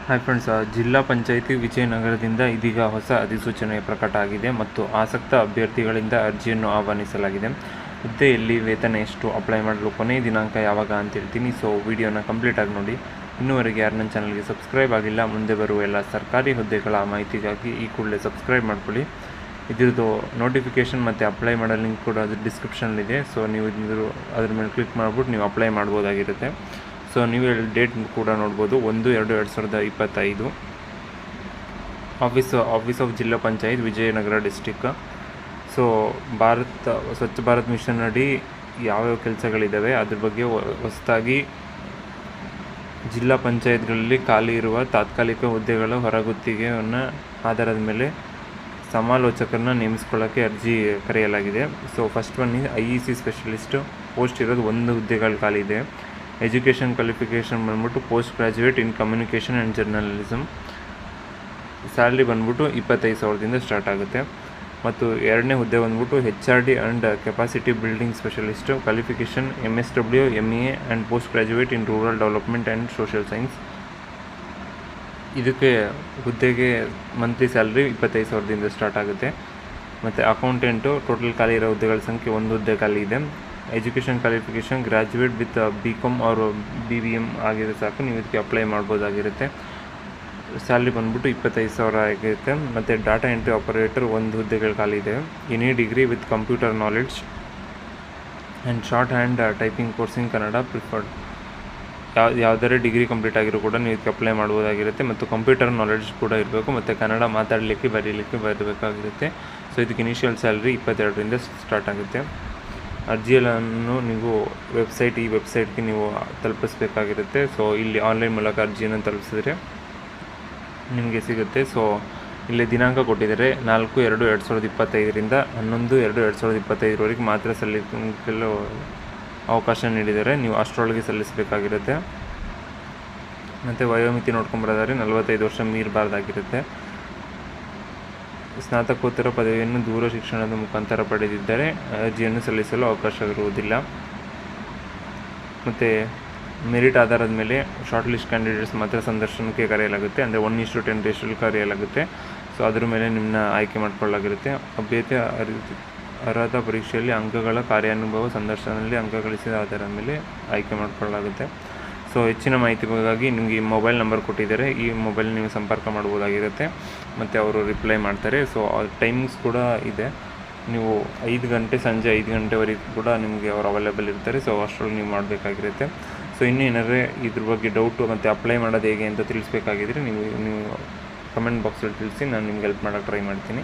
Hi friends, ಜಿಲ್ಲಾ ಪಂಚಾಯಿತಿ ವಿಜಯನಗರದಿಂದ ಇದೀಗ ಹೊಸ ಅಧಿಸೂಚನೆ ಪ್ರಕಟ ಆಗಿದೆ ಮತ್ತು ಆಸಕ್ತ ಅಭ್ಯರ್ಥಿಗಳಿಂದ ಅರ್ಜಿಯನ್ನು ಆಹ್ವಾನಿಸಲಾಗಿದೆ. ಹುದ್ದೆಯಲ್ಲಿ ವೇತನ ಎಷ್ಟು, ಅಪ್ಲೈ ಮಾಡಲು ಕೊನೆಯ ದಿನಾಂಕ ಯಾವಾಗ ಅಂತ ಹೇಳ್ತೀನಿ. ಸೊ ವಿಡಿಯೋನ ಕಂಪ್ಲೀಟಾಗಿ ನೋಡಿ. ಇನ್ನೂವರೆಗೆ ಯಾರು ನನ್ನ ಚಾನಲ್ಗೆ ಸಬ್ಸ್ಕ್ರೈಬ್ ಆಗಿಲ್ಲ, ಮುಂದೆ ಬರುವ ಎಲ್ಲ ಸರ್ಕಾರಿ ಹುದ್ದೆಗಳ ಮಾಹಿತಿಗಾಗಿ ಈ ಕೂಡಲೇ ಸಬ್ಸ್ಕ್ರೈಬ್ ಮಾಡ್ಕೊಳ್ಳಿ. ಇದ್ರದ್ದು ನೋಟಿಫಿಕೇಷನ್ ಮತ್ತು ಅಪ್ಲೈ ಮಾಡೋ ಲಿಂಕ್ ಕೂಡ ಅದು ಡಿಸ್ಕ್ರಿಪ್ಷನಲ್ಲಿದೆ. ಸೊ ನೀವು ಅದ್ರ ಮೇಲೆ ಕ್ಲಿಕ್ ಮಾಡಿಬಿಟ್ಟು ನೀವು ಅಪ್ಲೈ ಮಾಡ್ಬೋದಾಗಿರುತ್ತೆ. ಸೊ ನೀವು ಡೇಟ್ ಕೂಡ ನೋಡ್ಬೋದು, 1/2/2025. ಆಫೀಸ್ ಆಫ್ ಜಿಲ್ಲಾ panchayat Vijayanagara district. So Swachh Bharat mission ಅಡಿ ಯಾವ್ಯಾವ ಕೆಲಸಗಳಿದ್ದಾವೆ ಅದ್ರ ಬಗ್ಗೆ ಹೊಸದಾಗಿ ಜಿಲ್ಲಾ ಪಂಚಾಯತ್ಗಳಲ್ಲಿ ಖಾಲಿ ಇರುವ ತಾತ್ಕಾಲಿಕ ಹುದ್ದೆಗಳ ಹೊರಗುತ್ತಿಗೆಯನ್ನು ಆಧಾರದ ಮೇಲೆ ಸಮಾಲೋಚಕರನ್ನ ನೇಮಿಸ್ಕೊಳ್ಳೋಕ್ಕೆ ಅರ್ಜಿ ಕರೆಯಲಾಗಿದೆ. So first one IEC specialist post ಇರೋದು 1 ಹುದ್ದೆಗಳು ಖಾಲಿ ಇದೆ. ಎಜುಕೇಷನ್ ಕ್ವಾಲಿಫಿಕೇಷನ್ ಬಂದ್ಬಿಟ್ಟು post graduate in communication and journalism. Salary ಬಂದ್ಬಿಟ್ಟು 25,000ದಿಂದ ಸ್ಟಾರ್ಟ್ ಆಗುತ್ತೆ. ಮತ್ತು ಎರಡನೇ ಹುದ್ದೆ ಬಂದ್ಬಿಟ್ಟು HRD and capacity building specialist. Qualification MSW MA and post graduate in rural development and social science. ಇದಕ್ಕೆ ಹುದ್ದೆಗೆ ಮಂತ್ಲಿ ಸ್ಯಾಲ್ರಿ 25,000ದಿಂದ ಸ್ಟಾರ್ಟ್ ಆಗುತ್ತೆ. ಮತ್ತು ಅಕೌಂಟೆಂಟು ಟೋಟಲ್ ಖಾಲಿ ಇರೋ ಹುದ್ದೆಗಳ ಸಂಖ್ಯೆ 1 ಹುದ್ದೆ ಖಾಲಿ ಇದೆ. Education qualification graduate with BCom or BBM ಆಗಿದ್ರೆ ಸಾಕು, ನೀವು ಇದಕ್ಕೆ ಅಪ್ಲೈ ಮಾಡ್ಬೋದಾಗಿರುತ್ತೆ. ಸ್ಯಾಲ್ರಿ ಬಂದ್ಬಿಟ್ಟು 25,000 ಆಗಿರುತ್ತೆ. ಮತ್ತು ಡಾಟಾ ಎಂಟ್ರಿ ಆಪರೇಟರ್ 1 ಹುದ್ದೆಗಳು ಖಾಲಿ ಇದೆ. Any degree with computer knowledge and short hand typing coursing Kannada preferred. ಯಾವುದಾದ್ರೂ ಡಿಗ್ರಿ ಕಂಪ್ಲೀಟ್ ಆಗಿರೋ ಕೂಡ ನೀವು ಇದಕ್ಕೆ ಅಪ್ಲೈ ಮಾಡ್ಬೋದಾಗಿರುತ್ತೆ. ಮತ್ತು ಕಂಪ್ಯೂಟರ್ ನಾಲೆಡ್ಜ್ ಕೂಡ ಇರಬೇಕು, ಮತ್ತು ಕನ್ನಡ ಮಾತಾಡಲಿಕ್ಕೆ ಬರೀಲಿಕ್ಕೆ ಬರಬೇಕಾಗಿರುತ್ತೆ. ಸೊ ಇದಕ್ಕೆ ಇನಿಷಿಯಲ್ ಸ್ಯಾಲ್ರಿ 22ರಿಂದ ಸ್ಟಾರ್ಟ್ ಆಗುತ್ತೆ. ಅರ್ಜಿಯನ್ನು ನೀವು ಈ ವೆಬ್ಸೈಟ್ಗೆ ನೀವು ತಲುಪಿಸ್ಬೇಕಾಗಿರುತ್ತೆ. ಸೊ ಇಲ್ಲಿ ಆನ್ಲೈನ್ ಮೂಲಕ ಅರ್ಜಿಯನ್ನು ತಲುಪಿಸಿದ್ರೆ ನಿಮಗೆ ಸಿಗುತ್ತೆ. ಸೊ ಇಲ್ಲಿ ದಿನಾಂಕ ಕೊಟ್ಟಿದ್ದಾರೆ 4/2/2025ರಿಂದ 11/2/2025ವರೆಗೆ ಮಾತ್ರ ಸಲ್ಲಿಸಲು ಅವಕಾಶ ನೀಡಿದ್ದಾರೆ. ನೀವು ಅಷ್ಟರೊಳಗೆ ಸಲ್ಲಿಸಬೇಕಾಗಿರುತ್ತೆ. ಮತ್ತು ವಯೋಮಿತಿ ನೋಡ್ಕೊಂಬರೋದಾದ್ರೆ 45 ವರ್ಷ ಮೀರಬಾರ್ದಾಗಿರುತ್ತೆ. ಸ್ನಾತಕೋತ್ತರ ಪದವಿಯನ್ನು ದೂರ ಶಿಕ್ಷಣದ ಮುಖಾಂತರ ಪಡೆದಿದ್ದರೆ ಅರ್ಜಿಯನ್ನು ಸಲ್ಲಿಸಲು ಅವಕಾಶವಿರುವುದಿಲ್ಲ. ಮತ್ತು ಮೆರಿಟ್ ಆಧಾರದ ಮೇಲೆ ಶಾರ್ಟ್ ಲಿಸ್ಟ್ ಕ್ಯಾಂಡಿಡೇಟ್ಸ್ ಮಾತ್ರ ಸಂದರ್ಶನಕ್ಕೆ ಕರೆಯಲಾಗುತ್ತೆ. ಅಂದರೆ 1:10 ರೇಷಿಯೋಲ್ಲಿ ಕರೆಯಲಾಗುತ್ತೆ. ಸೊ ಅದ್ರ ಮೇಲೆ ನಿಮ್ಮನ್ನ ಆಯ್ಕೆ ಮಾಡ್ಕೊಳ್ಳಲಾಗಿರುತ್ತೆ. ಅಭ್ಯರ್ಥಿ ಅರ್ಹತಾ ಪರೀಕ್ಷೆಯಲ್ಲಿ ಅಂಕಗಳ ಕಾರ್ಯಾನುಭವ ಸಂದರ್ಶನದಲ್ಲಿ ಅಂಕ ಗಳಿಸಿದ ಆಧಾರದ ಮೇಲೆ ಆಯ್ಕೆ ಮಾಡಿಕೊಳ್ಳಲಾಗುತ್ತೆ. ಸೊ ಹೆಚ್ಚಿನ ಮಾಹಿತಿಗಾಗಿ ನಿಮಗೆ ಈ ಮೊಬೈಲ್ ನಂಬರ್ ಕೊಟ್ಟಿದ್ದಾರೆ, ಈ ಮೊಬೈಲ್ ನೀವು ಸಂಪರ್ಕ ಮಾಡ್ಬೋದಾಗಿರುತ್ತೆ ಮತ್ತು ಅವರು ರಿಪ್ಲೈ ಮಾಡ್ತಾರೆ. ಸೊ ಟೈಮಿಂಗ್ಸ್ ಕೂಡ ಇದೆ. ನೀವು 5 ಗಂಟೆ ಸಂಜೆ 5 ಗಂಟೆವರೆಗೂ ಕೂಡ ನಿಮಗೆ ಅವರು ಅವೈಲೇಬಲ್ ಇರ್ತಾರೆ. ಸೊ ಅಷ್ಟರಲ್ಲಿ ನೀವು ಮಾಡಬೇಕಾಗಿರುತ್ತೆ. ಸೊ ಇನ್ನೂ ಏನಾದರೆ ಇದ್ರ ಬಗ್ಗೆ ಡೌಟು ಮತ್ತು ಅಪ್ಲೈ ಮಾಡೋದು ಹೇಗೆ ಅಂತ ತಿಳಿಸ್ಬೇಕಾಗಿದ್ರೆ ನೀವು ಕಮೆಂಟ್ ಬಾಕ್ಸಲ್ಲಿ ತಿಳಿಸಿ, ನಾನು ನಿಮ್ಗೆ ಹೆಲ್ಪ್ ಮಾಡೋಕ್ಕೆ ಟ್ರೈ ಮಾಡ್ತೀನಿ.